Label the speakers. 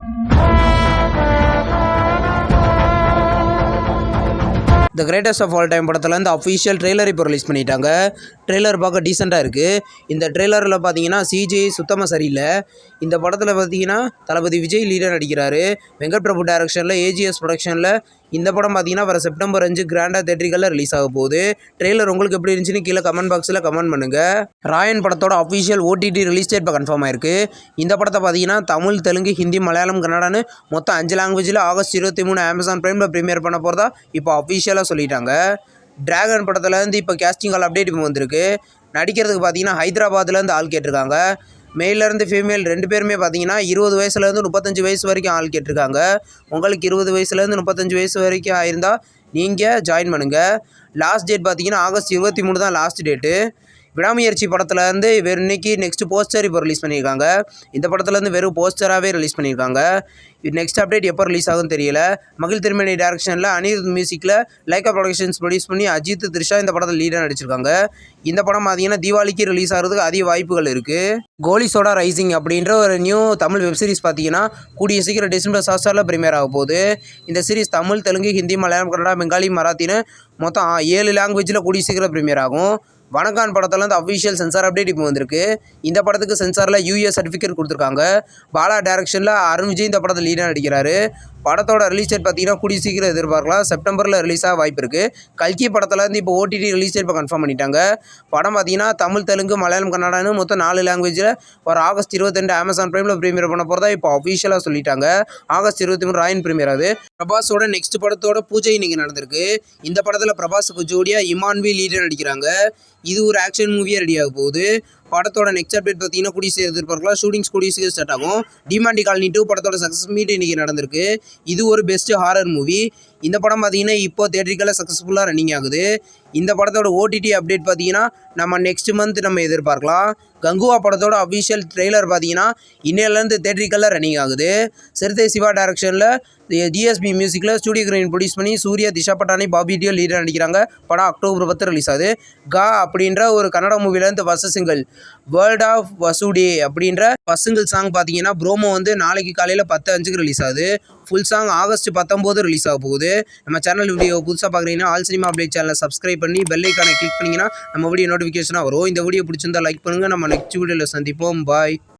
Speaker 1: The greatest of all time படத்தில் இந்த official trailer இப்போ ரிலீஸ் பண்ணிட்டாங்க. ட்ரெய்லர் பார்க்க டீசெண்டாக இருக்குது. இந்த ட்ரெய்லரில் பார்த்தீங்கன்னா சிஜிஐ சுத்தமாக சரியில்லை. இந்த படத்தில் பார்த்தீங்கன்னா தளபதி விஜய் லீடர் நடிக்கிறாரு. வெங்கட் பிரபு டைரக்ஷனில் ஏஜிஎஸ் ப்ரொடக்ஷனில் இந்த படம் பார்த்தீங்கன்னா வர செப்டம்பர் 5 கிராண்டாக தேட்டரிகளில் ரிலீஸ் ஆக போகுது. ட்ரெய்லர் உங்களுக்கு எப்படி இருந்துச்சுன்னு கீழே கமெண்ட் பாக்ஸில் கமெண்ட் பண்ணுங்கள். ராயன் படத்தோட அஃபிஷியல் ஓடிடி ரிலீஸ் டேட் இப்போ கன்ஃபார்ம் ஆயிருக்கு. இந்த படத்தை பார்த்தீங்கன்னா தமிழ், தெலுங்கு, ஹிந்தி, மலையாளம், கன்னடான்னு மொத்தம் 5 லாங்குவேஜில் ஆகஸ்ட் 23 அமேசான் பிரைமில் ப்ரீமியர் பண்ண போகிறதா இப்போ அஃபிஷியலாக சொல்லிட்டாங்க. டிராகன் படத்துலேருந்து இப்போ கேஸ்டிங் கால் அப்டேட் இப்போ வந்திருக்கு. நடிக்கிறதுக்கு பார்த்தீங்கன்னா ஹைதராபாத்லேருந்து ஆள் கேட்டிருக்காங்க. மேலேருந்து ஃபீமேல் 2 பேருமே பார்த்தீங்கன்னா 20 வயசுலேருந்து 35 வயசு வரைக்கும் ஆள் கேட்டிருக்காங்க. உங்களுக்கு 20 வயசுலேருந்து 35 வயசு வரைக்கும் ஆயிருந்தால் நீங்கள் ஜாயின் பண்ணுங்கள். லாஸ்ட் டேட் பார்த்தீங்கன்னா ஆகஸ்ட் 23 தான் லாஸ்ட் டேட்டு. விடாமுயற்சி படத்துலேருந்து வெறும் இன்னைக்கு நெக்ஸ்ட் போஸ்டர் இப்போ ரிலீஸ் பண்ணியிருக்காங்க. இந்த படத்துலேருந்து வெறும் போஸ்டராகவே ரிலீஸ் பண்ணியிருக்காங்க. நெக்ஸ்ட் அப்டேட் எப்போ ரிலீஸ் ஆகும்னு தெரியல. மகிழ் திருமணி டைரக்ஷனில் அனிருத் மியூசிக்கில் லைக்கா ப்ரொடக்ஷன்ஸ் ப்ரொடியூஸ் பண்ணி அஜித், த்ரிஷா இந்த படத்தில் லீடாக நடிச்சிருக்காங்க. இந்த படம் பார்த்தீங்கன்னா தீபாவளிக்கு ரிலீஸ் ஆகிறதுக்கு அதிக வாய்ப்புகள் இருக்குது. கோலி சோடா ரைசிங் அப்படின்ற ஒரு நியூ தமிழ் வெப் சீரிஸ் பார்த்தீங்கன்னா கூடிய சீக்கிரம் டிசம்பர் ஹாட்ஸ்டாரில் ப்ரீமியர் ஆக போகுது. இந்த சீரிஸ் தமிழ், தெலுங்கு, ஹிந்தி, மலையாளம், கன்னடா, பெங்காலி, மராத்தின்னு மொத்தம் 7 லாங்குவேஜில் கூடிய சீக்கிரம் ப்ரீமியர் ஆகும். வணக்கான் படத்தில் வந்து அஃபிஷியல் சென்சார் அப்டேட் இப்போ வந்திருக்கு. இந்த படத்துக்கு சென்சாரில் யூஎஸ் சர்டிஃபிகேட் கொடுத்துருக்காங்க. பாலா டைரக்ஷனில் அருண் விஜய் இந்த படத்தில் லீடாக நடிக்கிறாரு. படத்தோட ரிலீஸ் டேட் பார்த்தீங்கன்னா கூடிய சீக்கிரம் எதிர்பார்க்கலாம். செப்டம்பரில் ரிலீஸ் ஆக வாய்ப்பு இருக்குது. கல்கி படத்துலேருந்து இப்போ ஓடிடி ரிலீஸ் டேட் இப்போ கன்ஃபார்ம் பண்ணிட்டாங்க. படம் பார்த்தீங்கன்னா தமிழ், தெலுங்கு, மலையாளம், கன்னடான்னு மொத்தம் 4 லாங்குவேஜில் ஒரு ஆகஸ்ட் 22 அமேசான் பிரைமில் ப்ரீமியர் பண்ண போகிறதா இப்போ அஃபிஷியலாக சொல்லிட்டாங்க. ஆகஸ்ட் 23 ராயன் ப்ரீமியர் ஆகுது. பிரபாஸோட நெக்ஸ்ட் படத்தோட பூஜை இன்னைக்கு நடந்திருக்கு. இந்த படத்தில் பிரபாஸுக்கு ஜோடியாக இமான்வி லீடர் நடிக்கிறாங்க. இது ஒரு ஆக்ஷன் மூவியாக ரெடி ஆக போகுது. படத்தோட நெக்ஸ்ட் அப்டேட் பார்த்தீங்கன்னா கூடிய சீக்கிரம் எதிர்பார்க்கலாம். ஷூட்டிங்ஸ் கூடிய சீக்கிரம் ஸ்டார்ட் ஆகும். டிமாண்டி காலனி 2 படத்தோட சக்ஸஸ் மீட் இன்றைக்கி நடந்திருக்கு. இது ஒரு பெஸ்ட் ஹாரர் மூவி. இந்த படம் பார்த்தீங்கன்னா இப்போ தேட்டரிக்கெல்லாம் சக்ஸஸ்ஃபுல்லாக ரன்னிங் ஆகுது. இந்த படத்தோட ஓடிடி அப்டேட் பார்த்தீங்கன்னா நம்ம நெக்ஸ்ட் மந்த் நம்ம எதிர்பார்க்கலாம். கங்குவா படத்தோட அஃபிஷியல் ட்ரெய்லர் பார்த்தீங்கன்னா இன்னையிலேருந்து தேட்டரிக்கெல்லாம் ரன்னிங் ஆகுது. சிறுத்தை சிவா டைரக்ஷனில் டிஎஸ்பி மியூசிக்கில் ஸ்டூடியோ கிரீன் ப்ரொடியூஸ் பண்ணி சூர்யா, திஷா பட்டானி, பாபி டியோ லீடர் நடிக்கிறாங்க. படம் அக்டோபர் 10 ரிலீஸ் ஆகுது. கா அப்படின்ற ஒரு கன்னட மூவிலேருந்து ஃபர்ஸ்ட் சிங்கிள் வேர்ல்ட் ஆஃப் வசுடே அப்படின்ற ஃபர்ஸ்ட் சிங்கிள் சாங் பார்த்தீங்கன்னா ப்ரோமோ வந்து நாளைக்கு காலையில் 10:05 ரிலீஸ் ஆகுது. ஃபுல் சாங் ஆகஸ்ட் 19 ரிலீஸ் ஆக போகுது. நம்ம சேனல் வீடியோ புதுசாக பார்க்குறீங்கன்னா ஆல் சினிமா அப்டேட் சேனலை சப்ஸ்கிரைப் பண்ணி பெல் ஐக்கானை கிளிக் பண்ணிங்கன்னா நம்ம வீடியோ நோட்டிஃபிகேஷனாக வரும். இந்த வீடியோ பிடிச்சிருந்தா லைக் பண்ணுங்கள். நம்ம நெக்ஸ்ட் வீடியோவில் சந்திப்போம். பாய்.